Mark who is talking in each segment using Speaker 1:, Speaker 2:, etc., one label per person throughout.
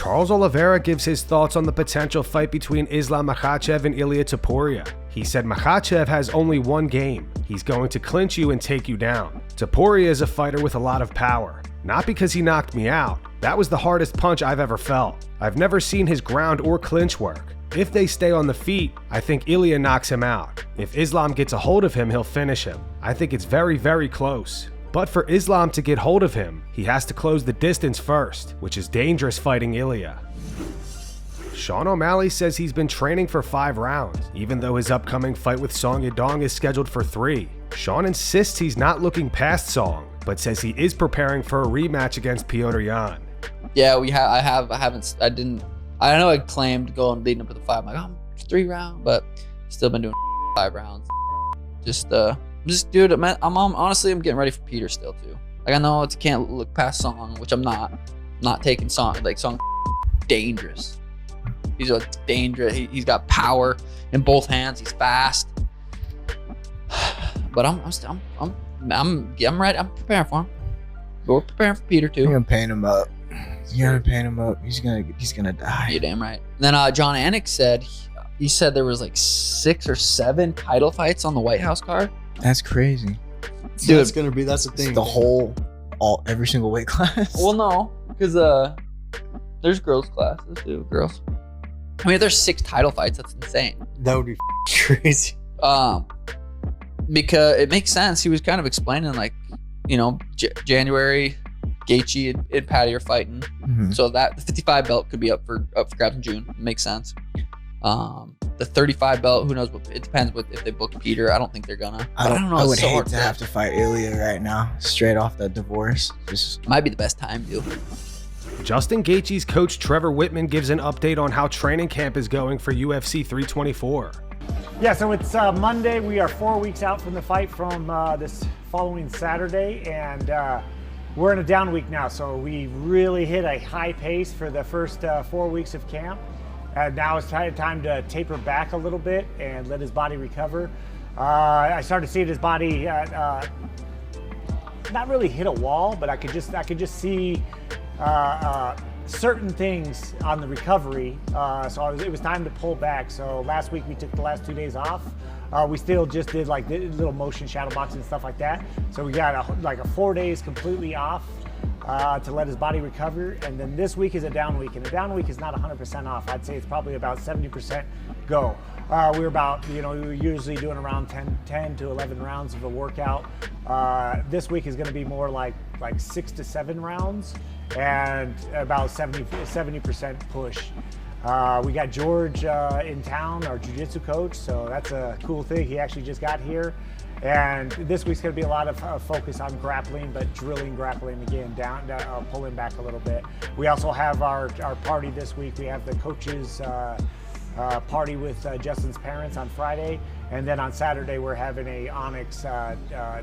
Speaker 1: Charles Oliveira gives his thoughts on the potential fight between Islam Makhachev and Ilia Topuria. He said Makhachev has only one game. He's going to clinch you and take you down. Topuria is a fighter with a lot of power. Not because he knocked me out. That was the hardest punch I've ever felt. I've never seen his ground or clinch work. If they stay on the feet, I think Ilia knocks him out. If Islam gets a hold of him, he'll finish him. I think it's very, very close. But for Islam to get hold of him, he has to close the distance first, which is dangerous fighting Ilia. Sean O'Malley says he's been training for 5 rounds, even though his upcoming fight with Song Yadong is scheduled for 3. Sean insists he's not looking past Song, but says he is preparing for a rematch against Petr Yan.
Speaker 2: Yeah, I know I claimed going leading up to the 5. I'm like, oh, 3 rounds, but still been doing 5 rounds. Dude, I'm honestly, I'm getting ready for Petr still too. Like, I know I can't look past Song, which I'm not taking Song. Like, Song dangerous. He's a dangerous. He's got power in both hands. He's fast. But I'm ready. I'm preparing for him. We're preparing for Petr too.
Speaker 3: You're gonna paint him up. You gotta paint him up. He's gonna die.
Speaker 2: You're damn right. And then Jon Anik said he said there was like 6 or 7 title fights on the White House card.
Speaker 3: That's crazy.
Speaker 2: Dude,
Speaker 4: that's the thing.
Speaker 3: It's every single weight class.
Speaker 2: Well, no, because there's girls classes too. Girls. I mean, if there's 6 title fights, that's insane.
Speaker 4: That would be crazy.
Speaker 2: Because it makes sense. He was kind of explaining, like, you know, January, Gaethje and Paddy are fighting, so that the 55 belt could be up for grabs in June. It makes sense. The 35 belt, who knows? It depends if they book Petr. I don't think they're gonna. I don't know.
Speaker 3: I would hate to have to fight Ilia right now, straight off that divorce.
Speaker 2: Might be the best time, dude.
Speaker 1: Justin Gaethje's coach Trevor Whitman gives an update on how training camp is going for UFC 324.
Speaker 5: Yeah, so it's Monday. We are 4 weeks out from the fight from this following Saturday, and we're in a down week now. So we really hit a high pace for the first 4 weeks of camp. And now it's time to taper back a little bit and let his body recover. I started seeing his body not really hit a wall, but I could just see certain things on the recovery. So it was time to pull back. So last week we took the last 2 days off. We still just did like little motion shadow boxing and stuff like that. So we got a 4 days completely off to let his body recover. And then this week is a down week, and a down week is not 100% off. I'd say it's probably about 70% go. We're about, we were usually doing around 10 to 11 rounds of a workout. This week is going to be more like 6 to 7 rounds and about 70% push. We got George in town, our jiu-jitsu coach, so that's a cool thing. He actually just got here. And this week's going to be a lot of focus on grappling, but drilling grappling again, down pulling back a little bit. We also have our party this week. We have the coaches party with Justin's parents on Friday. And then on Saturday, we're having a Onyx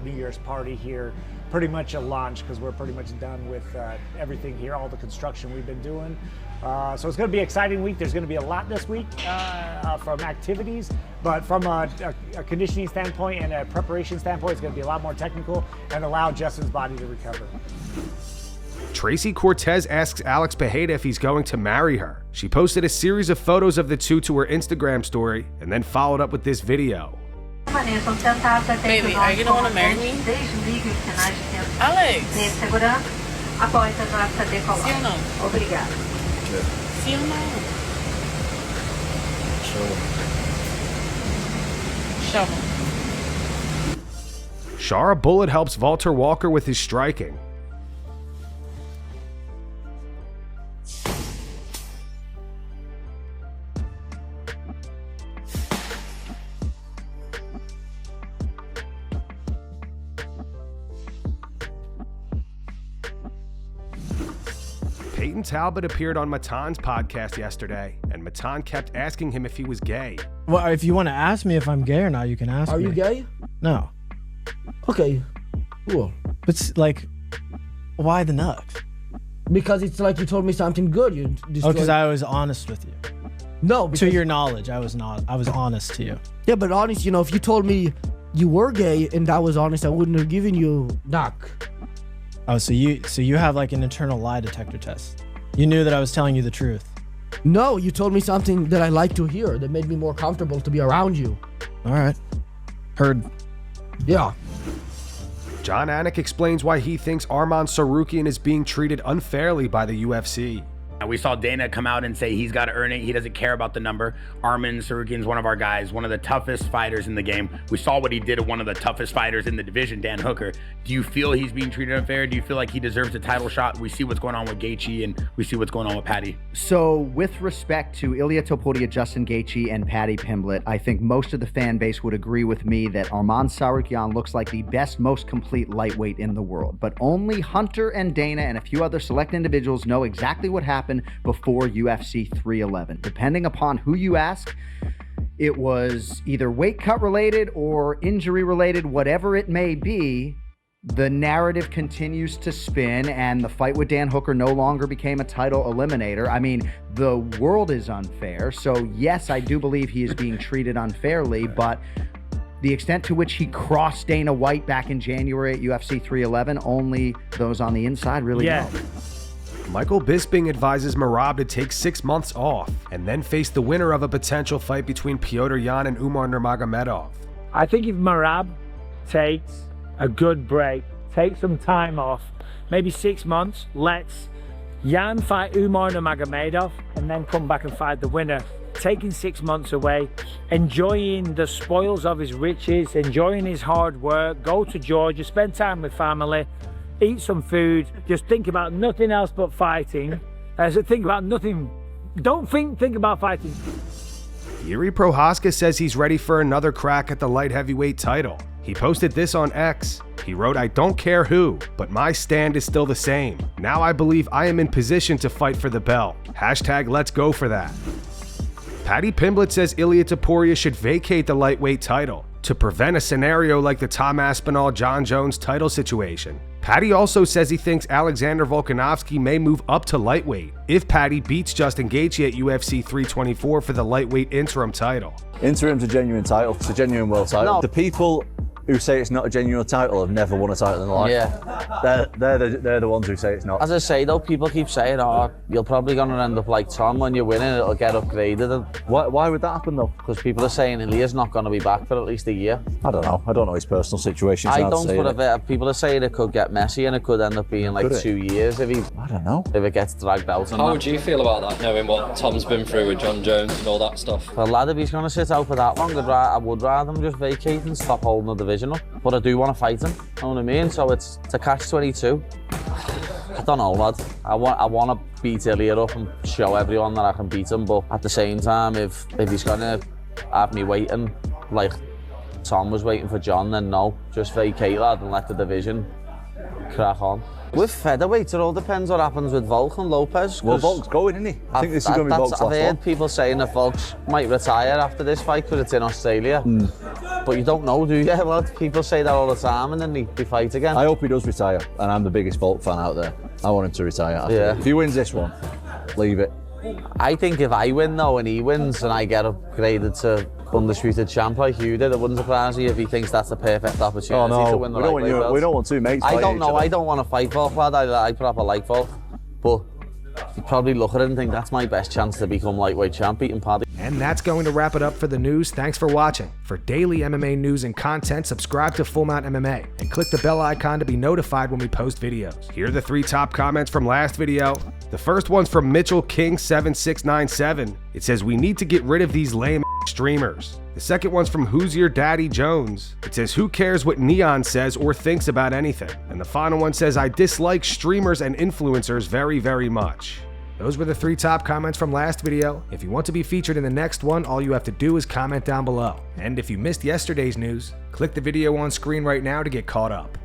Speaker 5: New Year's party here. Pretty much a launch, because we're pretty much done with everything here, all the construction we've been doing. So it's going to be an exciting week. There's going to be a lot this week from activities, but from a conditioning standpoint and a preparation standpoint, it's going to be a lot more technical and allow Justin's body to recover.
Speaker 1: Tracy Cortez asks Alex Perereira if he's going to marry her. She posted a series of photos of the two to her Instagram story and then followed up with this video.
Speaker 6: Baby, are you gonna want to marry me? Alex! Sim ou não? Sim ou não? Chama.
Speaker 1: Shara Bullet helps Valter Walker with his striking. Payton Talbott appeared on Matan's podcast yesterday, and Matan kept asking him if he was gay.
Speaker 7: Well, if you want to ask me if I'm gay or not, you can ask me.
Speaker 8: Are you gay?
Speaker 7: No.
Speaker 8: Okay, cool.
Speaker 7: But like, why the nuts?
Speaker 8: Because it's like you told me something good.
Speaker 7: Because I was honest with you.
Speaker 8: No, because,
Speaker 7: to your knowledge, I was not. I was honest to you.
Speaker 8: Yeah, but honest, if you told me you were gay and I was honest, I wouldn't have given you knock.
Speaker 7: Oh, so you have like an internal lie detector test. You knew that I was telling you the truth.
Speaker 8: No, you told me something that I like to hear that made me more comfortable to be around you.
Speaker 7: All right. Heard.
Speaker 8: Yeah.
Speaker 1: Jon Anik explains why he thinks Arman Tsarukyan is being treated unfairly by the UFC.
Speaker 9: We saw Dana come out and say he's got to earn it. He doesn't care about the number. Arman Tsarukyan's one of our guys, one of the toughest fighters in the game. We saw what he did to one of the toughest fighters in the division, Dan Hooker. Do you feel he's being treated unfair? Do you feel like he deserves a title shot? We see what's going on with Gaethje and we see what's going on with Paddy.
Speaker 10: So with respect to Ilia Topuria, Justin Gaethje, and Paddy Pimblett, I think most of the fan base would agree with me that Arman Tsarukyan looks like the best, most complete lightweight in the world. But only Hunter and Dana and a few other select individuals know exactly what happened before UFC 311. Depending upon who you ask, it was either weight cut related or injury related, whatever it may be. The narrative continues to spin, and the fight with Dan Hooker no longer became a title eliminator. I mean, the world is unfair. So yes, I do believe he is being treated unfairly, but the extent to which he crossed Dana White back in January at UFC 311, only those on the inside really know.
Speaker 1: Michael Bisping advises Merab to take 6 months off and then face the winner of a potential fight between Petr Yan and Umar Nurmagomedov.
Speaker 5: I think if Merab takes a good break, take some time off, maybe 6 months, lets Yan fight Umar Nurmagomedov and then come back and fight the winner. Taking 6 months away, enjoying the spoils of his riches, enjoying his hard work, go to Georgia, spend time with family, eat some food, just think about nothing else but fighting. Think about nothing, don't think about fighting.
Speaker 1: Jiri Prochazka says he's ready for another crack at the light heavyweight title. He posted this on X. He wrote, "I don't care who, but my stand is still the same. Now I believe I am in position to fight for the belt. Hashtag let's go for that." Paddy Pimblett says Ilia Topuria should vacate the lightweight title to prevent a scenario like the Tom Aspinall-John Jones title situation. Paddy also says he thinks Alexander Volkanovski may move up to lightweight if Paddy beats Justin Gaethje at UFC 324 for the lightweight interim title.
Speaker 11: Interim's a genuine title. It's a genuine world title. No. The people who say it's not a genuine title have never won a title in their life.
Speaker 2: Yeah.
Speaker 11: They're the ones who say it's not.
Speaker 2: As I say though, people keep saying, oh, you're probably going to end up like Tom when you're winning, it'll get upgraded. And
Speaker 11: why would that happen though?
Speaker 2: Because people are saying Ilia's not going to be back for at least a year.
Speaker 11: I don't know. I don't know his personal situation.
Speaker 2: I don't, but people are saying it could get messy and it could end up being like 2 years if
Speaker 11: I don't know.
Speaker 2: If it gets dragged out.
Speaker 12: How would you feel about that, knowing what Tom's been through with Jon Jones and all that stuff?
Speaker 2: For a lad, if he's going to sit out for that long, I would rather him just vacate and stop holding the division up. But I do want to fight him, you know what I mean? So it's a catch-22. I don't know, lad. I want to beat Ilia up and show everyone that I can beat him, but at the same time, if he's going to have me waiting like Tom was waiting for Jon, then no. Just vacate, lad, and let the division crack on. With featherweight, it all depends what happens with Volk and Lopez.
Speaker 11: Well, Volk's going, isn't he? I think this is going to be Volk's last one.
Speaker 2: I've heard people saying that Volk's might retire after this fight because it's in Australia. But you don't know, do you, lad? People say that all the time and then they fight again.
Speaker 11: I hope he does retire, and I'm the biggest Volk fan out there. I want him to retire. If he wins this one, leave it.
Speaker 2: I think if I win though and he wins and I get upgraded to undisputed champ like you did, it wouldn't surprise me if he thinks that's a perfect opportunity to win the lightweight belt.
Speaker 11: We don't want two mates.
Speaker 2: I don't know. I don't want to fight Volk, lad. I proper like Volk, but you probably look at it and think that's my best chance to become lightweight champ, beating Paddy.
Speaker 1: And that's going to wrap it up for the news. Thanks for watching. For daily MMA news and content, subscribe to Full Mount MMA and click the bell icon to be notified when we post videos. Here are the 3 top comments from last video. The first one's from Mitchell King 7697. It says, "We need to get rid of these lame streamers." The second one's from Who's Your Daddy Jones. It says, "Who cares what Neon says or thinks about anything?" And the final one says, "I dislike streamers and influencers very, very much." Those were the 3 top comments from last video. If you want to be featured in the next one, all you have to do is comment down below. And if you missed yesterday's news, click the video on screen right now to get caught up.